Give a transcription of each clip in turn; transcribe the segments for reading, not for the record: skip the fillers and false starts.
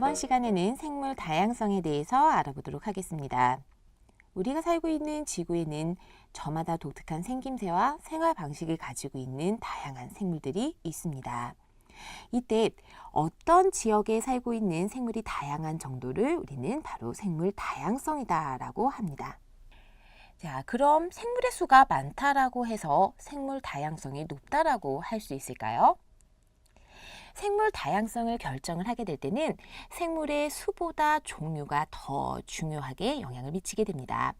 이번 시간에는 생물 다양성에 대해서 알아보도록 하겠습니다. 우리가 살고 있는 지구에는 저마다 독특한 생김새와 생활 방식을 가지고 있는 다양한 생물들이 있습니다. 이때 어떤 지역에 살고 있는 생물이 다양한 정도를 우리는 바로 생물 다양성이다라고 합니다. 자, 그럼 생물의 수가 많다라고 해서 생물 다양성이 높다라고 할 수 있을까요? 생물 다양성을 결정을 하게 될 때는 생물의 수보다 종류가 더 중요하게 영향을 미치게 됩니다.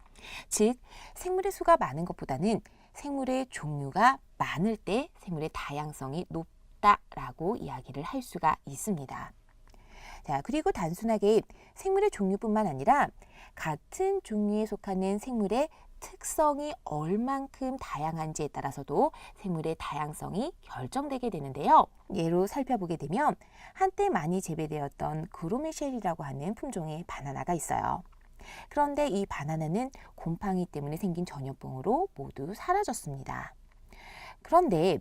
즉, 생물의 수가 많은 것보다는 생물의 종류가 많을 때 생물의 다양성이 높다라고 이야기를 할 수가 있습니다. 자, 그리고 단순하게 생물의 종류뿐만 아니라 같은 종류에 속하는 생물의 특성이 얼만큼 다양한지에 따라서도 생물의 다양성이 결정되게 되는데요. 예로 살펴보게 되면 한때 많이 재배되었던 그로미셸이라고 하는 품종의 바나나가 있어요. 그런데 이 바나나는 곰팡이 때문에 생긴 전염병으로 모두 사라졌습니다. 그런데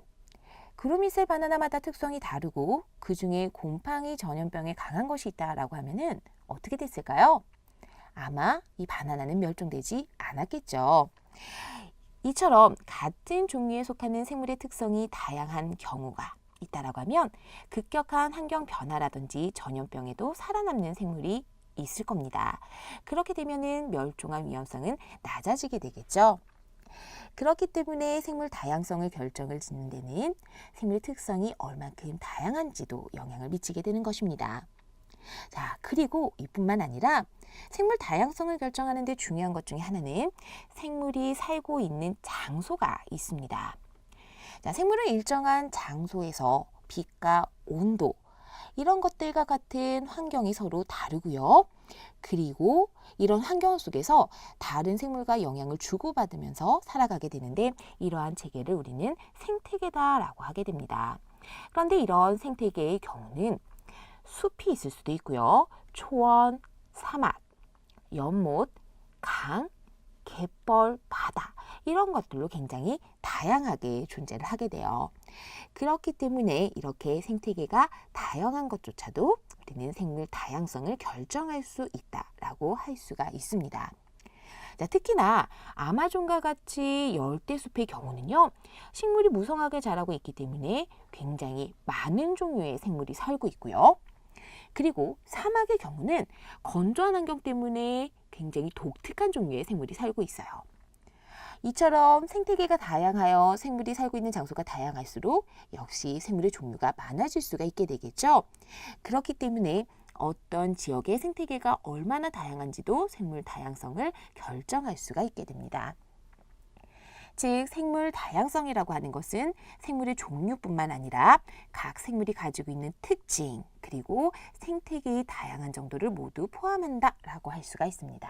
그로미셀 바나나마다 특성이 다르고 그 중에 곰팡이 전염병에 강한 것이 있다라고 하면은 어떻게 됐을까요? 아마 이 바나나는 멸종되지 않았겠죠. 이처럼 같은 종류에 속하는 생물의 특성이 다양한 경우가 있다라고 하면 급격한 환경 변화라든지 전염병에도 살아남는 생물이 있을 겁니다. 그렇게 되면은 멸종할 위험성은 낮아지게 되겠죠. 그렇기 때문에 생물 다양성을 결정을 짓는 데는 생물의 특성이 얼만큼 다양한지도 영향을 미치게 되는 것입니다. 자, 그리고 이뿐만 아니라 생물 다양성을 결정하는 데 중요한 것 중에 하나는 생물이 살고 있는 장소가 있습니다. 자, 생물은 일정한 장소에서 빛과 온도, 이런 것들과 같은 환경이 서로 다르고요. 그리고 이런 환경 속에서 다른 생물과 영향을 주고받으면서 살아가게 되는데 이러한 체계를 우리는 생태계다라고 하게 됩니다. 그런데 이런 생태계의 경우는 숲이 있을 수도 있고요. 초원, 사막, 연못, 강, 갯벌, 바다 이런 것들로 굉장히 다양하게 존재를 하게 돼요. 그렇기 때문에 이렇게 생태계가 다양한 것조차도 우리는 생물 다양성을 결정할 수 있다라고 할 수가 있습니다. 자, 특히나 아마존과 같이 열대숲의 경우는요. 식물이 무성하게 자라고 있기 때문에 굉장히 많은 종류의 생물이 살고 있고요. 그리고 사막의 경우는 건조한 환경 때문에 굉장히 독특한 종류의 생물이 살고 있어요. 이처럼 생태계가 다양하여 생물이 살고 있는 장소가 다양할수록 역시 생물의 종류가 많아질 수가 있게 되겠죠. 그렇기 때문에 어떤 지역의 생태계가 얼마나 다양한지도 생물 다양성을 결정할 수가 있게 됩니다. 즉, 생물 다양성이라고 하는 것은 생물의 종류뿐만 아니라 각 생물이 가지고 있는 특징, 그리고 생태계의 다양한 정도를 모두 포함한다라고 할 수가 있습니다.